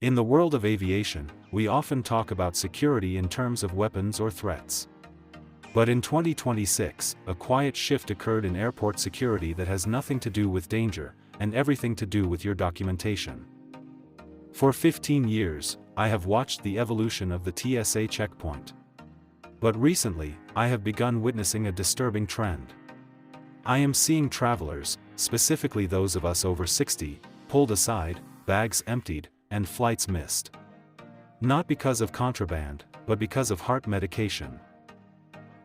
In the world of aviation, we often talk about security in terms of weapons or threats. But in 2026, a quiet shift occurred in airport security that has nothing to do with danger, and everything to do with your documentation. For 15 years, I have watched the evolution of the TSA checkpoint. But recently, I have begun witnessing a disturbing trend. I am seeing travelers, specifically those of us over 60, pulled aside, bags emptied, and flights missed. Not because of contraband, but because of heart medication.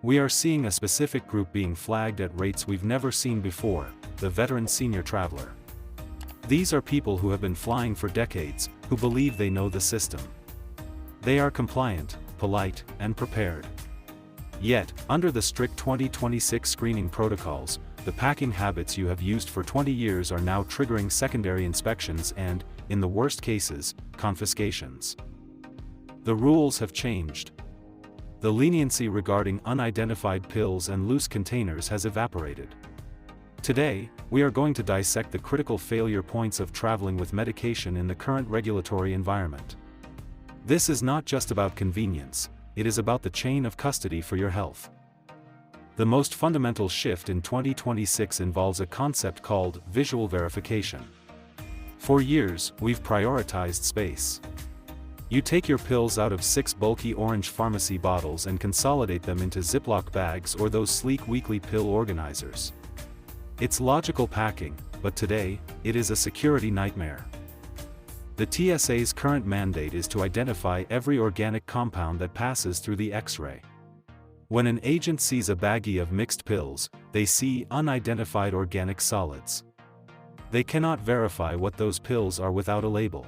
We are seeing a specific group being flagged at rates we've never seen before, the veteran senior traveler. These are people who have been flying for decades, who believe they know the system. They are compliant, polite, and prepared. Yet, under the strict 2026 screening protocols, the packing habits you have used for 20 years are now triggering secondary inspections and, in the worst cases, confiscations. The rules have changed. The leniency regarding unidentified pills and loose containers has evaporated. Today, we are going to dissect the critical failure points of traveling with medication in the current regulatory environment. This is not just about convenience, it is about the chain of custody for your health. The most fundamental shift in 2026 involves a concept called visual verification. For years, we've prioritized space. You take your pills out of 6 bulky orange pharmacy bottles and consolidate them into Ziploc bags or those sleek weekly pill organizers. It's logical packing, but today, it is a security nightmare. The TSA's current mandate is to identify every organic compound that passes through the X-ray. When an agent sees a baggie of mixed pills, they see unidentified organic solids. They cannot verify what those pills are without a label.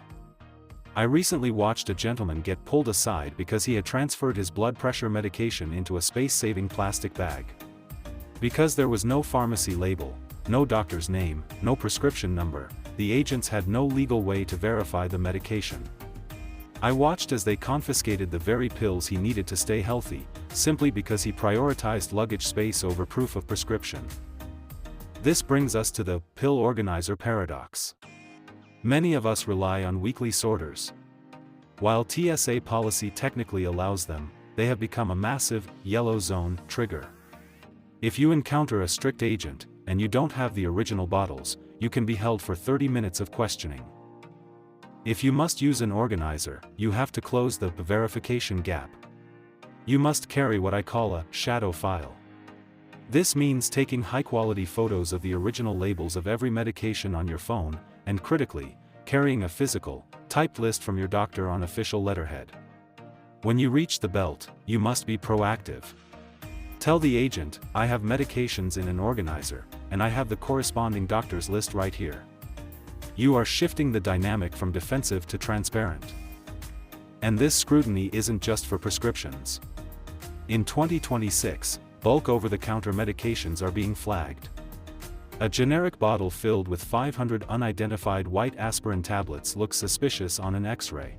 I recently watched a gentleman get pulled aside because he had transferred his blood pressure medication into a space-saving plastic bag. Because there was no pharmacy label, no doctor's name, no prescription number, the agents had no legal way to verify the medication. I watched as they confiscated the very pills he needed to stay healthy, simply because he prioritized luggage space over proof of prescription. This brings us to the pill organizer paradox. Many of us rely on weekly sorters. While TSA policy technically allows them, they have become a massive, yellow zone trigger. If you encounter a strict agent, and you don't have the original bottles, you can be held for 30 minutes of questioning. If you must use an organizer, you have to close the verification gap. You must carry what I call a shadow file. This means taking high-quality photos of the original labels of every medication on your phone, and critically, carrying a physical, typed list from your doctor on official letterhead. When you reach the belt, you must be proactive. Tell the agent, I have medications in an organizer, and I have the corresponding doctor's list right here. You are shifting the dynamic from defensive to transparent. And this scrutiny isn't just for prescriptions. In 2026, bulk over-the-counter medications are being flagged. A generic bottle filled with 500 unidentified white aspirin tablets looks suspicious on an X-ray.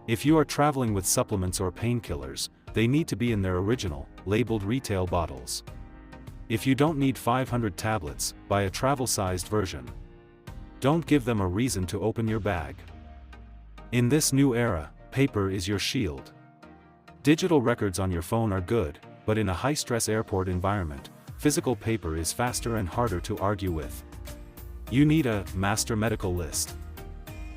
If you are traveling with supplements or painkillers, they need to be in their original, labeled retail bottles. If you don't need 500 tablets, buy a travel-sized version. Don't give them a reason to open your bag. In this new era, paper is your shield. Digital records on your phone are good, but in a high-stress airport environment, physical paper is faster and harder to argue with. You need a master medical list.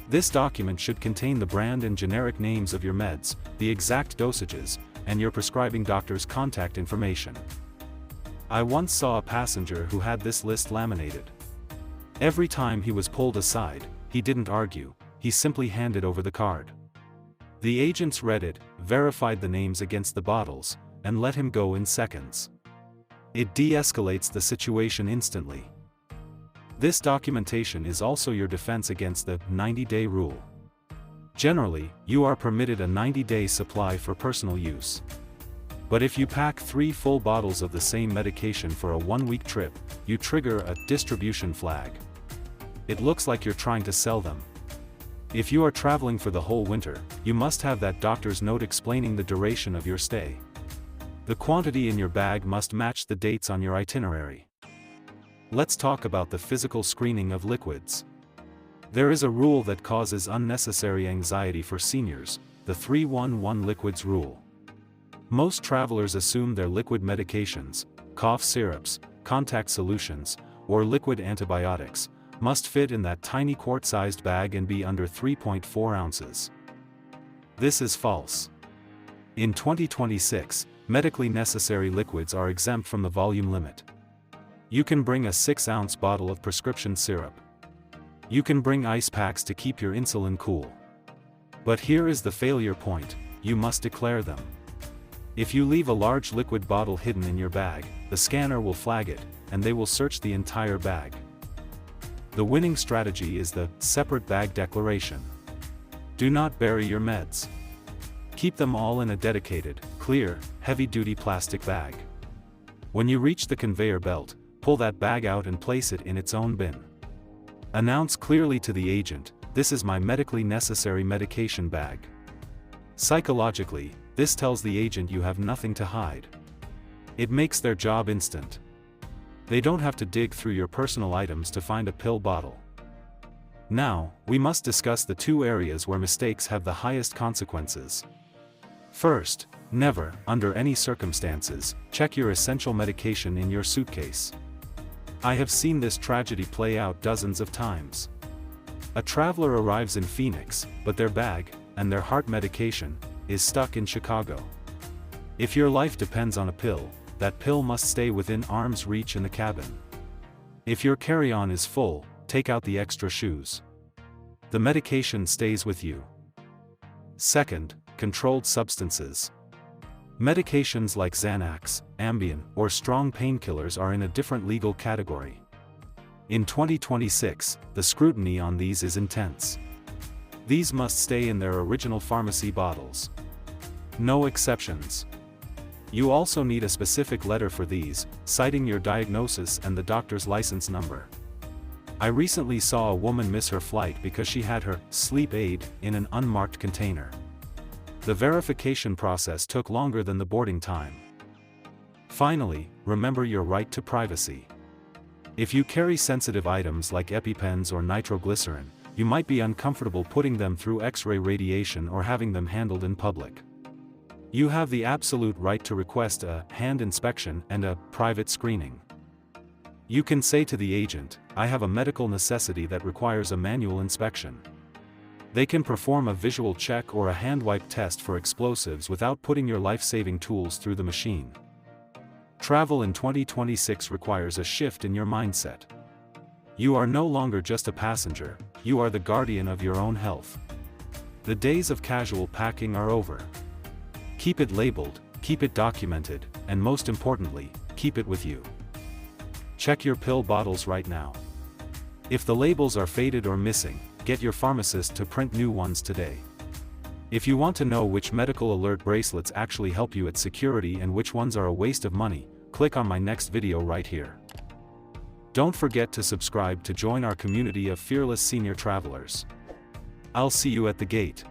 This document should contain the brand and generic names of your meds, the exact dosages, and your prescribing doctor's contact information. I once saw a passenger who had this list laminated. Every time he was pulled aside, he didn't argue, he simply handed over the card. The agents read it, verified the names against the bottles, and let him go in seconds. It de-escalates the situation instantly. This documentation is also your defense against the 90-day rule. Generally, you are permitted a 90-day supply for personal use. But if you pack 3 full bottles of the same medication for a 1-week trip, you trigger a distribution flag. It looks like you're trying to sell them. If you are traveling for the whole winter, you must have that doctor's note explaining the duration of your stay. The quantity in your bag must match the dates on your itinerary. Let's talk about the physical screening of liquids. There is a rule that causes unnecessary anxiety for seniors, the 3-1-1 liquids rule. Most travelers assume their liquid medications, cough syrups, contact solutions, or liquid antibiotics, must fit in that tiny quart-sized bag and be under 3.4 ounces. This is false. In 2026, medically necessary liquids are exempt from the volume limit. You can bring a 6-ounce bottle of prescription syrup. You can bring ice packs to keep your insulin cool. But here is the failure point: you must declare them. If you leave a large liquid bottle hidden in your bag, the scanner will flag it, and they will search the entire bag. The winning strategy is the separate bag declaration. Do not bury your meds. Keep them all in a dedicated, clear, heavy-duty plastic bag. When you reach the conveyor belt, pull that bag out and place it in its own bin. Announce clearly to the agent, "This is my medically necessary medication bag." Psychologically, this tells the agent you have nothing to hide. It makes their job instant. They don't have to dig through your personal items to find a pill bottle. Now, we must discuss the two areas where mistakes have the highest consequences. First, never, under any circumstances, check your essential medication in your suitcase. I have seen this tragedy play out dozens of times. A traveler arrives in Phoenix, but their bag, and their heart medication, is stuck in Chicago. If your life depends on a pill, that pill must stay within arm's reach in the cabin. If your carry-on is full, take out the extra shoes. The medication stays with you. Second, controlled substances. Medications like Xanax, Ambien, or strong painkillers are in a different legal category. In 2026, the scrutiny on these is intense. These must stay in their original pharmacy bottles. No exceptions. You also need a specific letter for these, citing your diagnosis and the doctor's license number. I recently saw a woman miss her flight because she had her sleep aid in an unmarked container. The verification process took longer than the boarding time. Finally, remember your right to privacy. If you carry sensitive items like EpiPens or nitroglycerin, you might be uncomfortable putting them through X-ray radiation or having them handled in public. You have the absolute right to request a hand inspection and a private screening. You can say to the agent, "I have a medical necessity that requires a manual inspection." They can perform a visual check or a hand wipe test for explosives without putting your life-saving tools through the machine. Travel in 2026 requires a shift in your mindset. You are no longer just a passenger, you are the guardian of your own health. The days of casual packing are over. Keep it labeled, keep it documented, and most importantly, keep it with you. Check your pill bottles right now. If the labels are faded or missing, get your pharmacist to print new ones today. If you want to know which medical alert bracelets actually help you at security and which ones are a waste of money, click on my next video right here. Don't forget to subscribe to join our community of fearless senior travelers. I'll see you at the gate.